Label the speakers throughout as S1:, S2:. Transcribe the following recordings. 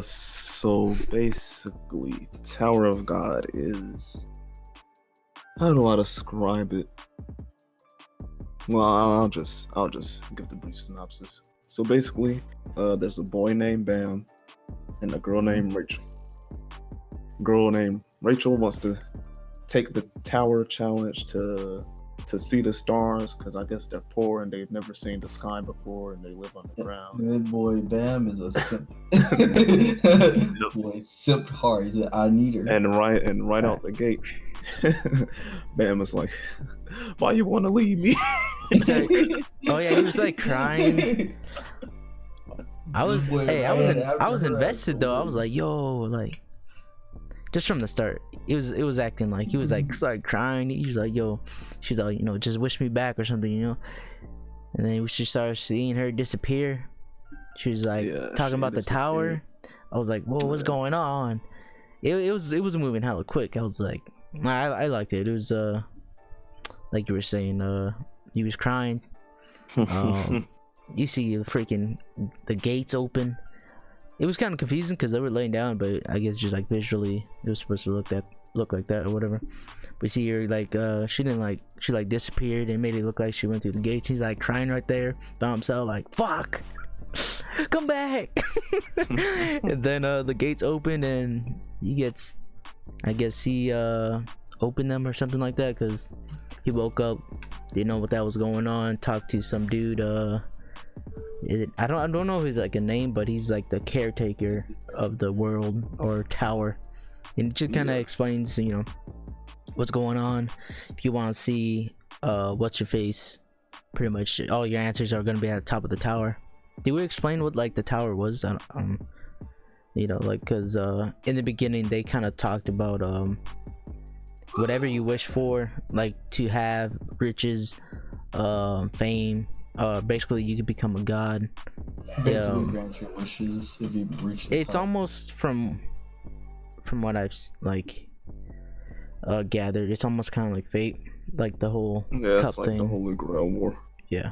S1: So basically, Tower of God is, how do I describe it? Well, I'll just give the brief synopsis. So basically, there's a boy named Bam and a girl named Rachel. Girl named Rachel wants to take the tower challenge to see the stars, because I guess they're poor and they've never seen the sky before and they live underground.
S2: That boy Bam is a simp. Boy, simp hard. He's like, I need her.
S1: And right out the gate, Bam is like, "Why you want to leave me?"
S3: Like, oh yeah, he was like crying. I was invested though. I was like, yo, like, just from the start, it was acting like he was like started crying. He was like, yo, she's like, you know, just wish me back or something, you know. And then she started seeing her disappear. She was like talking about the tower. I was like, whoa, what's going on? It was moving hella quick. I was like, I liked it. It was like you were saying, he was crying. You see the gates open. It was kind of confusing because they were laying down, but I guess just like visually it was supposed to look like that or whatever. We see her like she disappeared and made it look like she went through the gates. He's like crying right there by himself, like, fuck, come back. And then the gates open and he gets, I guess he opened them or something like that, because he woke up, didn't know what that was going on, talked to some dude, I don't know if he's like a name, but he's like the caretaker of the world or tower, and it just kind of explains, you know, what's going on. If you want to see what's your face, pretty much all your answers are going to be at the top of the tower. Did we explain what like the tower was? You know, like, because in the beginning they kind of talked about whatever you wish for, like to have riches, fame, basically you could become a god.
S2: Basically grant your wishes if you reach the
S3: it's
S2: top.
S3: Almost from what I've like gathered, it's almost kind of like fate, like the whole cup
S1: it's like
S3: thing.
S1: the Holy Grail War.
S3: Yeah,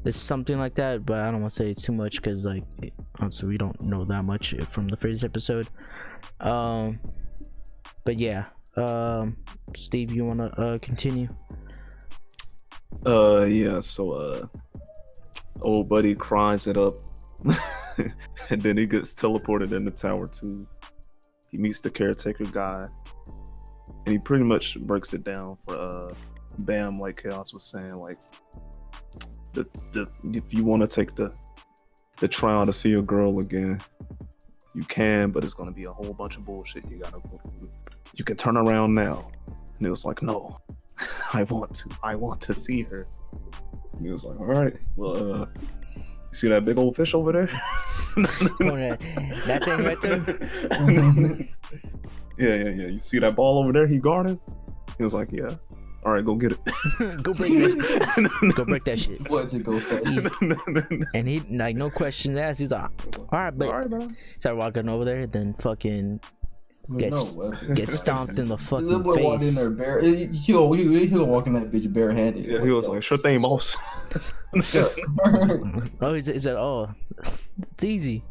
S3: it's something like that, but I don't want to say it too much because like honestly we don't know that much from the first episode. But yeah, Steve, you want to continue?
S1: Yeah, so old buddy cries it up and then he gets teleported in the tower too. He meets the caretaker guy and he pretty much breaks it down for Bam, like Chaos was saying, like the if you want to take the trial to see a girl again, you can, but it's gonna be a whole bunch of bullshit you gotta go through. You can turn around now. And it was like, no, I want to see her. And he was like, all right, well, you see that big old fish over there?
S3: That thing right there?
S1: Yeah. You see that ball over there he guarded? He was like, yeah. All right, go get it.
S3: Go break that. Go break that shit.
S2: What to go fast?
S3: And he like no questions asked. He was like, all right, but started walking over there, then fucking get stomped in the fucking
S2: This boy
S3: face.
S2: walked in there bare. He'll walk in that bitch barehanded.
S1: Yeah, he was like, sure thing, boss.
S3: Oh, he said, oh, it's easy.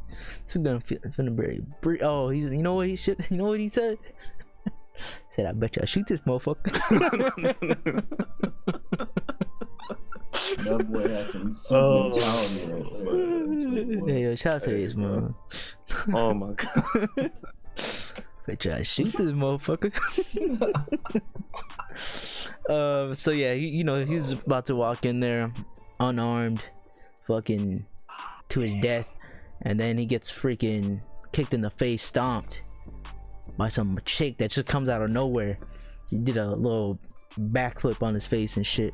S3: So gonna finna break. Oh, he's, you know what he should, you know what he said? Said, I bet you I shoot this motherfucker.
S2: That boy had some mentality right there.
S3: Hey, yo, shout out to his mom.
S1: Oh my god.
S3: Bet you I shoot this motherfucker. So yeah, you know, he's about to walk in there unarmed, fucking to his death, and then he gets freaking kicked in the face, stomped by some chick that just comes out of nowhere. He did a little backflip on his face and shit.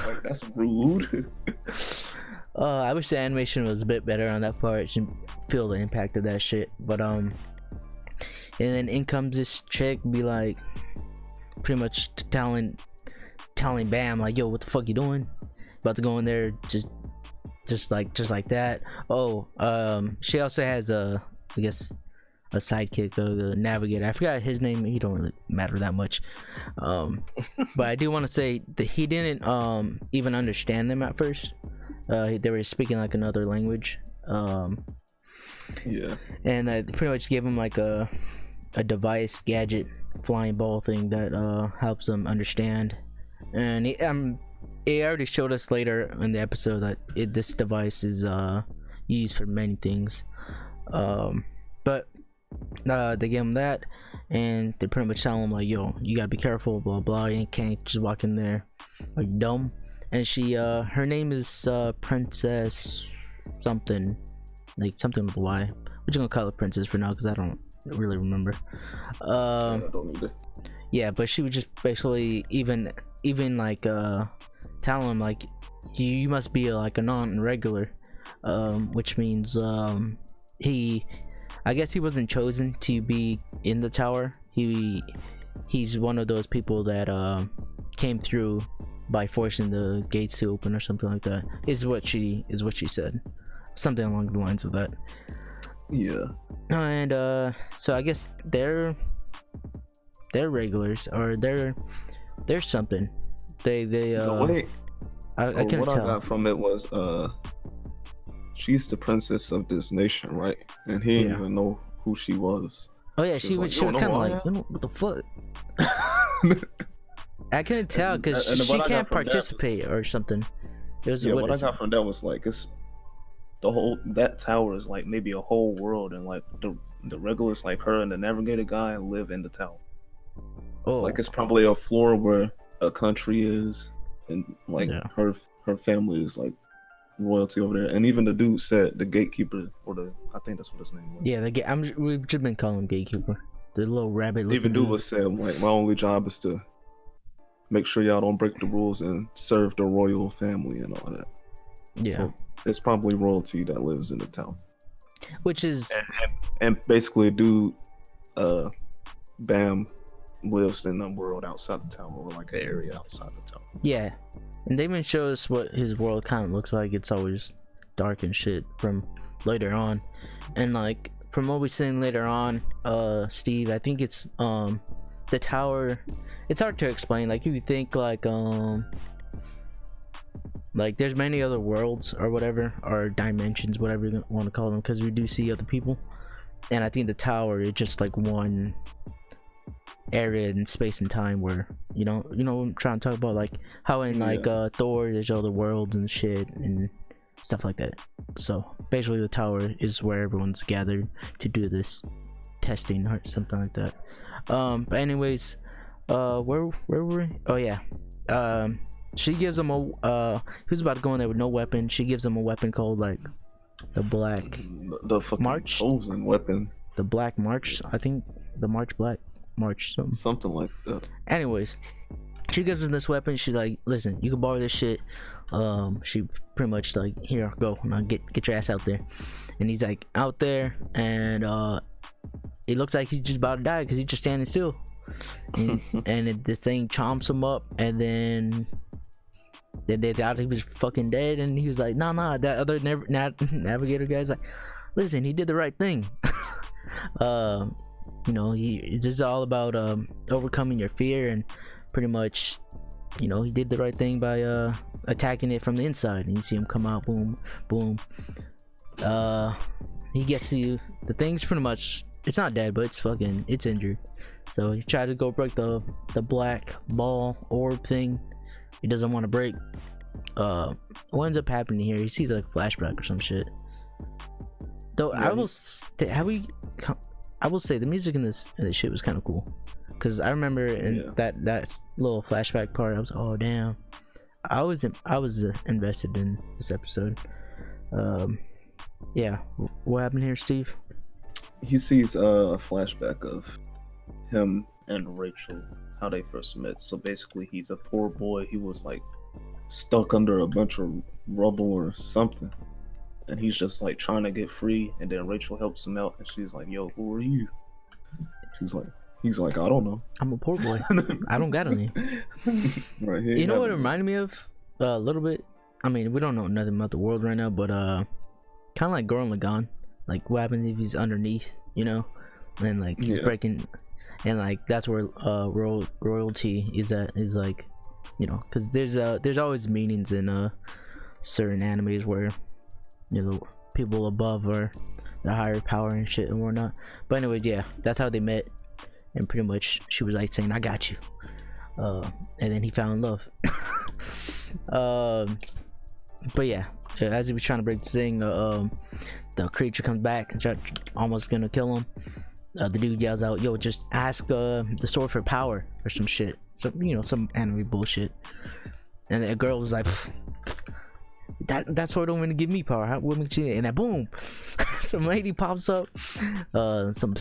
S1: Like, that's rude.
S3: I wish the animation was a bit better on that part. You feel the impact of that shit. But and then in comes this chick, be like, pretty much telling Bam like, yo, what the fuck you doing? About to go in there, just like that. She also has I guess a sidekick, a navigator. I forgot his name. He don't really matter that much. But I do want to say that he didn't even understand them at first. They were speaking like another language.
S1: Yeah.
S3: And they pretty much gave him like a device, gadget, flying ball thing that helps him understand. And he already showed us later in the episode that this device is used for many things. But they give him that, and they pretty much tell him like, yo, you gotta be careful, blah blah, you can't just walk in there like dumb. And she her name is Princess something, like something with a Y. We're just gonna call her Princess for now because I don't really remember.
S1: I don't either.
S3: Yeah, but she would just basically even like tell him like you must be like a non-regular, which means I guess he wasn't chosen to be in the tower. He's one of those people that came through by forcing the gates to open or something like that. Is what she said, something along the lines of that.
S1: Yeah.
S3: And so I guess they're regulars, or they're something. They I couldn't
S1: what
S3: tell.
S1: I got from it was she's the princess of this nation, right? And he didn't even know who she was.
S3: Oh yeah, she was kind of like, what the fuck? I couldn't tell because she can't participate or something. It was,
S1: what I got from that was like, it's the whole, that tower is like maybe a whole world, and like the regulars like her and the navigator guy live in the tower.
S3: Oh,
S1: like it's probably a floor where a country is, and like her family is like royalty over there. And even the dude said, the gatekeeper, or I think that's what his name was.
S3: Yeah, we've just been calling him gatekeeper. The little rabbit.
S1: Even dude was said like, my only job is to make sure y'all don't break the rules and serve the royal family and all that.
S3: Yeah.
S1: So it's probably royalty that lives in the town.
S3: Which is
S1: and basically dude Bam lives in a world outside the town, or like an area outside the town.
S3: Yeah. And they even show us what his world kind of looks like. It's always dark and shit from later on. And like from what we're seeing later on, Steve, I think it's the tower, it's hard to explain. Like if you think like there's many other worlds or whatever, or dimensions, whatever you want to call them, because we do see other people. And I think the tower is just like one area in space and time where you know what I'm trying to talk about, like how in like Thor there's other worlds and shit and stuff like that. So basically the tower is where everyone's gathered to do this testing or something like that. But anyways, where were we? Oh yeah, she gives him a who's about to go in there with no weapon. She gives him a weapon called like the
S1: fucking
S3: March
S1: chosen weapon,
S3: the Black March, I think, the Black March,
S1: something like that.
S3: Anyways, she gives him this weapon. She's like, listen, you can borrow this shit. She pretty much like, here, go, now get your ass out there. And he's like out there, and it looks like he's just about to die because he's just standing still. And this thing chomps him up, and then they thought he was fucking dead, and he was like, nah, that other navigator guy's like, listen, he did the right thing. It's just all about overcoming your fear, and pretty much, he did the right thing by attacking it from the inside. And you see him come out, boom, boom. He gets to the thing's pretty much, it's not dead, but it's injured. So he tried to go break the black ball orb thing. He doesn't want to break. What ends up happening here? He sees like a flashback or some shit. Though I will say the music in this shit was kind of cool, because I remember in that little flashback part, I was, oh damn, I was invested in this episode. What happened here, Steve?
S1: He sees a flashback of him and Rachel, how they first met. So basically, he's a poor boy. He was like stuck under a bunch of rubble or something, and he's just like trying to get free. And then Rachel helps him out, and she's like, "Yo, who are you?" He's like, "I don't know.
S3: I'm a poor boy. I don't got any."
S1: Right here.
S3: You know what it reminded me of a little bit? I mean, we don't know nothing about the world right now, but kind of like Gurren Lagann. Like, what happens if he's underneath, and like he's breaking, and like that's where royalty is at, is like, because there's always meanings in certain animes where people above are the higher power and shit and whatnot. But anyways, yeah, that's how they met, and pretty much she was like saying, "I got you," and then he found love. But yeah, as he was trying to break the thing, the creature comes back and almost gonna kill him. The dude yells out, "Yo, just ask the sword for power," or some shit, some anime bullshit. And the girl was like, that sword don't want to give me power. What makes you? And then boom, some lady pops up, some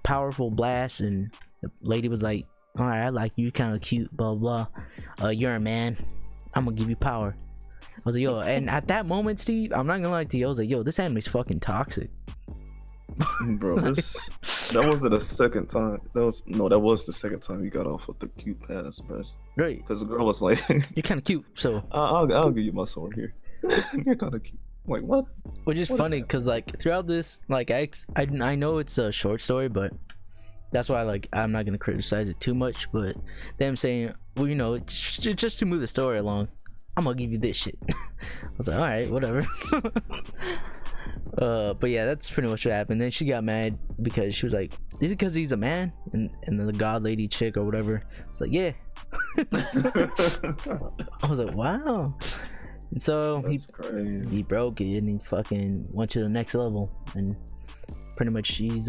S3: powerful blast, and the lady was like, "All right, I like you, kind of cute, blah blah. You're a man. I'm gonna give you power." I was like, "Yo," and at that moment, Steve, I'm not gonna lie to you, I was like, "Yo, this anime's fucking toxic."
S1: Bro, that wasn't the second time. That was the second time he got off with the cute pass, bro.
S3: Right?
S1: Because the girl was like,
S3: "You're kind of cute, so
S1: I'll give you my sword here." You're kind of cute. I'm like, what?
S3: Which is funny because like throughout this, like I know it's a short story, but that's why like I'm not gonna criticize it too much. But them saying, well, it's just to move the story along, I'm gonna give you this shit. I was like, all right, whatever. But yeah, that's pretty much what happened. Then she got mad because she was like, "Is it because he's a man?" And then the god lady chick or whatever was like, "Yeah." I was like, wow. And so he broke it and he fucking went to the next level, and pretty much she's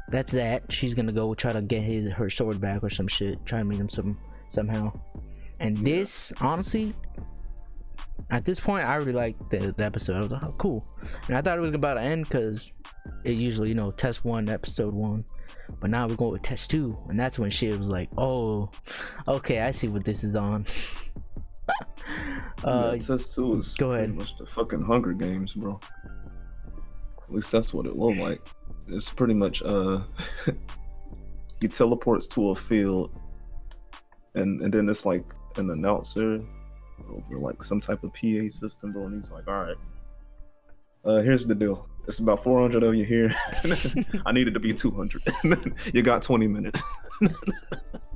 S3: that's that. She's gonna go try to get her sword back or some shit, try to meet him somehow. And this, honestly, at this point, I really liked the episode. I was like, oh, cool. And I thought it was about to end because it usually, test 1, episode 1. But now we're going with test 2. And that's when shit was like, oh, okay, I see what this is on.
S1: Test 2 is pretty much the fucking Hunger Games, bro. At least that's what it looked like. It's pretty much, he teleports to a field. And then it's like an announcer over like some type of PA system, bro, and he's like, all right, here's the deal, it's about 400 of you here. I needed to be 200. You got 20 minutes.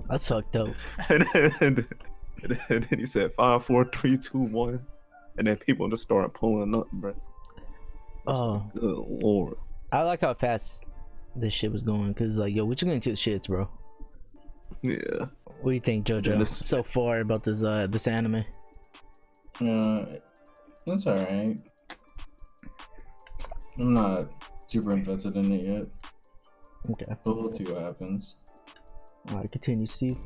S3: That's fucked up.
S1: And then he said 5, 4, 3, 2, 1, and then people just started pulling up, bro. Like, good lord.
S3: I like how fast this shit was going, because like, yo, what you getting to the shits, bro?
S1: Yeah.
S3: What do you think, JoJo, so far about this anime?
S2: That's alright. I'm not super invested in it yet.
S3: Okay.
S2: But we'll see what happens.
S3: Alright, continue, Steve.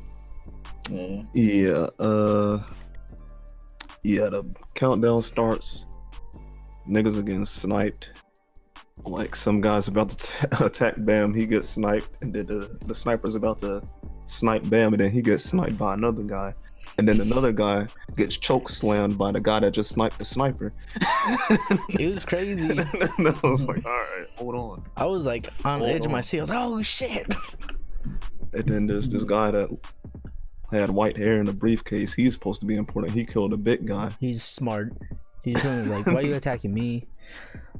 S1: Yeah. The countdown starts. Niggas are getting sniped. Like some guy's about to attack Bam, he gets sniped, and then the sniper's about to snipe Bam, and then he gets sniped by another guy, and then another guy gets choke slammed by the guy that just sniped the sniper.
S3: It was crazy.
S1: And I was like, all right, hold on.
S3: I was like on the edge of my seat. I was like, oh shit.
S1: And then there's this guy that had white hair in a briefcase. He's supposed to be important. He killed a big guy.
S3: He's smart. He's like, why are you attacking me?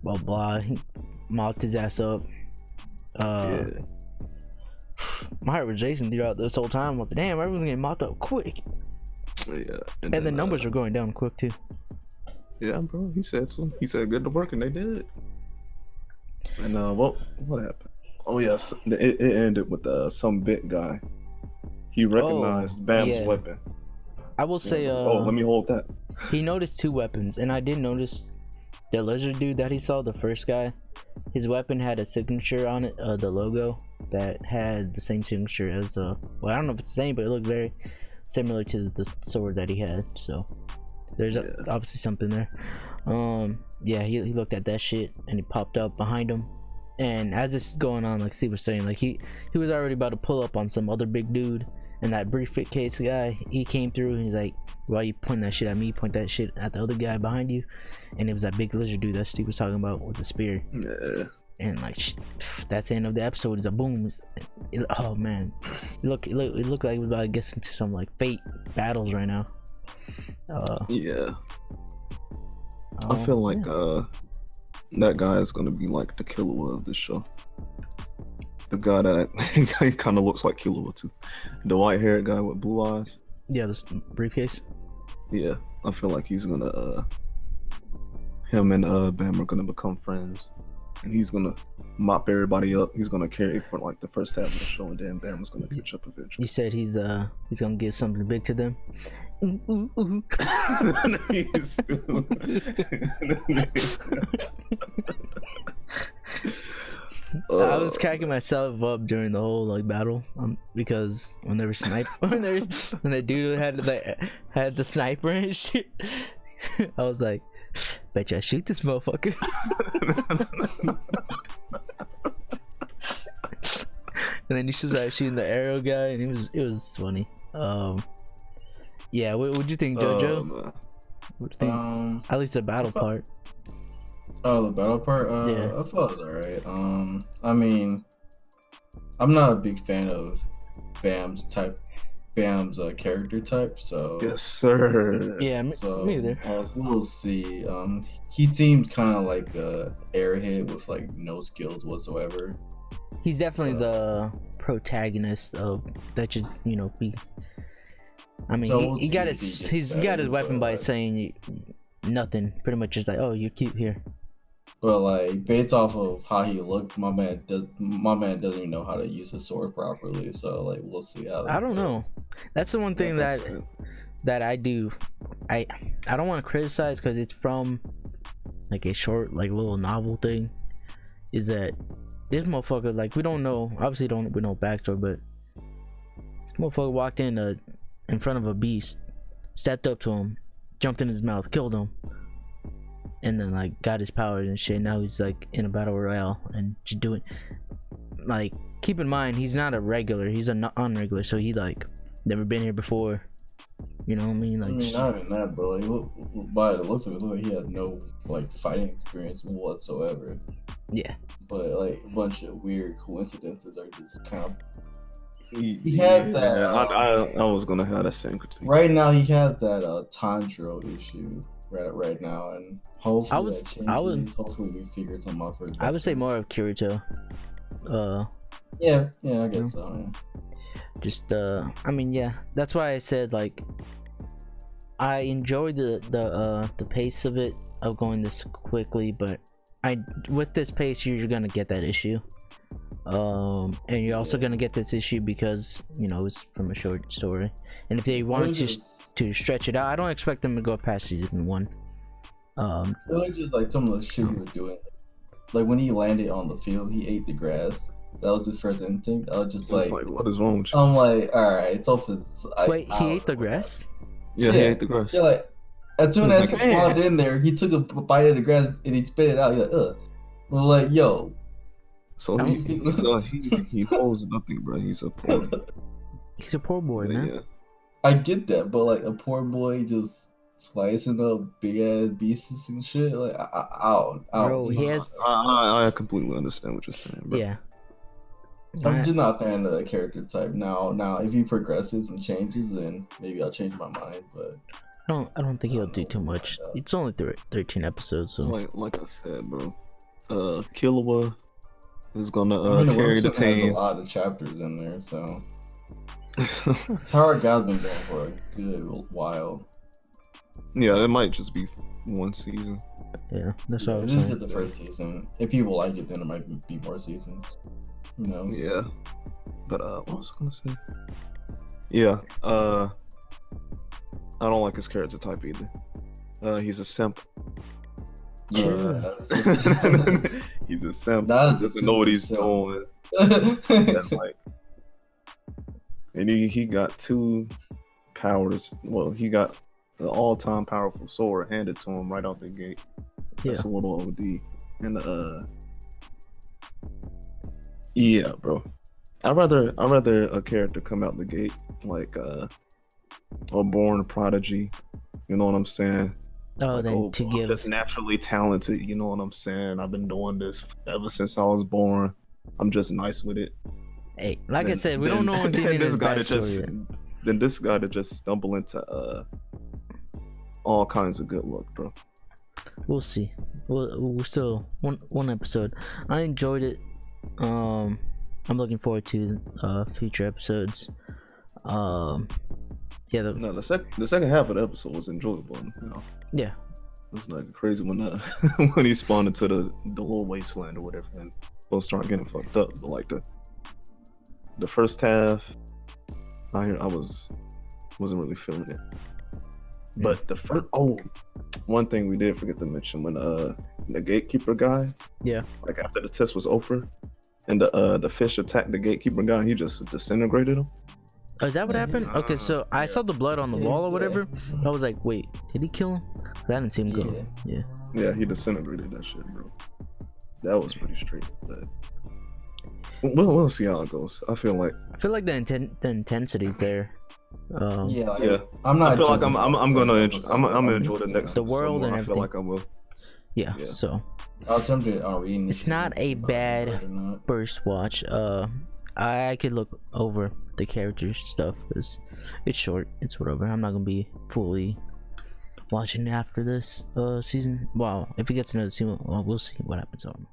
S3: Blah blah. He mopped his ass up. My heart was racing throughout this whole time. I was like, damn, everyone's getting mopped up quick.
S1: Yeah.
S3: And the numbers are going down quick too.
S1: Yeah, bro. He said so. He said good to work, and they did. And what happened? Oh yes, it ended with some big guy. He recognized Bam's weapon.
S3: I will say,
S1: let me hold that.
S3: He noticed 2 weapons, and I did notice the lizard dude that he saw, the first guy. His weapon had a signature on it, the logo that had the same signature as well, I don't know if it's the same, but it looked very similar to the sword that he had. So there's obviously something there. He looked at that shit and he popped up behind him. And as this is going on, like Steve was saying, like he was already about to pull up on some other big dude, and that briefcase guy, he came through and he's like, why you pointing that shit at me? Point that shit at the other guy behind you. And it was that big lizard dude that Steve was talking about with the spear.
S1: Yeah.
S3: And like, that's the end of the episode. It's a boom. Oh man, it looked like it was about to get into some like fate battles right now.
S1: Yeah. I feel like that guy is gonna be like the Killua of the show. The guy that he kind of looks like Killua too. The white-haired guy with blue eyes.
S3: Yeah, this briefcase.
S1: Yeah, I feel like he's gonna him and Bam are gonna become friends. and he's gonna mop everybody up. He's gonna carry for like the first half of the show, and then Bam's gonna catch up eventually.
S3: You said he's gonna give something big to them.
S1: He's
S3: I was cracking myself up during the whole like battle, because when they were when the dude had the sniper and shit, I was like, bet you I shoot this motherfucker. And then he started shooting the arrow guy, and it was funny. Yeah, what'd you think, JoJo? What'd you think? At least the battle part.
S2: Oh, the battle part?
S3: Yeah.
S2: I thought it was alright. I mean, I'm not a big fan of Bam's character type, so
S1: yes, sir.
S3: Yeah, me either.
S2: We'll see. He seems kind of like a airhead with like no skills whatsoever.
S3: He's definitely the protagonist of that. Just be. I mean,
S2: So
S3: he got his weapon by saying nothing. Pretty much just like, oh, you're cute here.
S2: But like based off of how he looked, my man doesn't even know how to use his sword properly. So like we'll see how.
S3: I don't know. That's the one thing that I do. I don't want to criticize because it's from like a short like little novel thing. Is that this motherfucker, like, we don't know, obviously we know backstory, but this motherfucker walked in front of a beast, stepped up to him, jumped in his mouth, killed him, and then like got his powers and shit. Now he's like in a battle royale and just doing, like, keep in mind he's not a regular, he's an unregular, so he like never been here before. You know what I mean? Like,
S2: not even that, bro. Like, by the looks of it, he has no like fighting experience whatsoever.
S3: Yeah.
S2: But like a bunch of weird coincidences are just kind of. He has that.
S1: I was gonna have that same critique.
S2: Right now, he has that Tanjiro issue right now, and hopefully that changes. Hopefully we figure something out for it.
S3: I would say more of Kirito.
S2: Yeah, I guess so. Yeah.
S3: Just I mean, yeah, that's why I said like I enjoyed the pace of it, of going this quickly, but with this pace you're gonna get that issue, and you're also gonna get this issue because it's from a short story, and if they wanted to stretch it out, I don't expect them to go past season 1.
S2: It was just like some of the shit he was doing, like when he landed on the field, he ate the grass. That was his first instinct. I was just like,
S1: what is wrong with you?
S2: I'm like, all right, it's off his.
S3: Wait, he ate the grass?
S1: Yeah, he ate the grass.
S2: Yeah, like as soon as he spawned in there, he took a bite of the grass and he spit it out. He's like, ugh. We're like, yo.
S1: So he holds nothing, bro. He's a poor
S3: boy, man.
S1: Yeah.
S2: I get that, but like a poor boy just slicing up big ass beasts and shit. Like, I don't.
S1: I completely understand what you're saying, bro.
S3: Yeah.
S2: I'm just not a fan of the character type. Now, if he progresses and changes, then maybe I'll change my mind. But
S3: I don't think he'll do too much. It's only 13 episodes, so
S1: like I said, bro. Killua is gonna carry the team.
S2: Has a lot of chapters in there, so Tower God's been going for a good while.
S1: Yeah, it might just be one season.
S3: Yeah, that's what I was
S2: saying.
S3: saying.
S2: This is the first season. If people like it, then there might be more seasons. Who knows?
S1: Yeah. But what was I gonna say? Yeah. I don't like his character type either. He's a simp.
S2: Yeah.
S1: He's a simp. He doesn't know what he's doing. That's like, and he got 2 powers. Well, he got the all-time powerful sword handed to him right out the gate. That's a little OD. And yeah, bro. I'd rather a character come out the gate like a born prodigy. You know what I'm saying?
S3: Oh, then to give
S1: just naturally talented. You know what I'm saying? I've been doing this ever since I was born. I'm just nice with it.
S3: Hey, I said, we don't know anything in his backstory.
S1: Then this guy to just stumble into all kinds of good luck, bro.
S3: We'll see. We'll still one episode. I enjoyed it. I'm looking forward to future episodes. Yeah.
S1: The second half of the episode was enjoyable.
S3: Yeah.
S1: It's like crazy when when he spawned into the little wasteland or whatever, and folks start getting fucked up. But like the first half, I wasn't really feeling it. But the first one thing we did forget to mention when the gatekeeper guy,
S3: Yeah.
S1: like after the test was over, and the fish attacked the gatekeeper guy, he just disintegrated him.
S3: Oh, is that what happened? Okay, so I saw the blood on the wall or whatever. I was like, wait, did he kill him? 'Cause I didn't see him go. Yeah.
S1: Yeah, he disintegrated that shit, bro. That was pretty straight. But we'll see how it goes. I feel like
S3: the intensity's there.
S2: Yeah. I'm not.
S1: I feel like I'm gonna enjoy the next
S3: the world
S1: episode more.
S3: and
S1: I feel
S3: everything.
S1: like I will.
S3: Yeah. So
S2: I'll attempt it on reading.
S3: it's not a bad first watch. I could look over the character stuff because it's short. It's whatever. I'm not gonna be fully watching it after this season. Wow, if it gets another season, well, we'll see what happens on.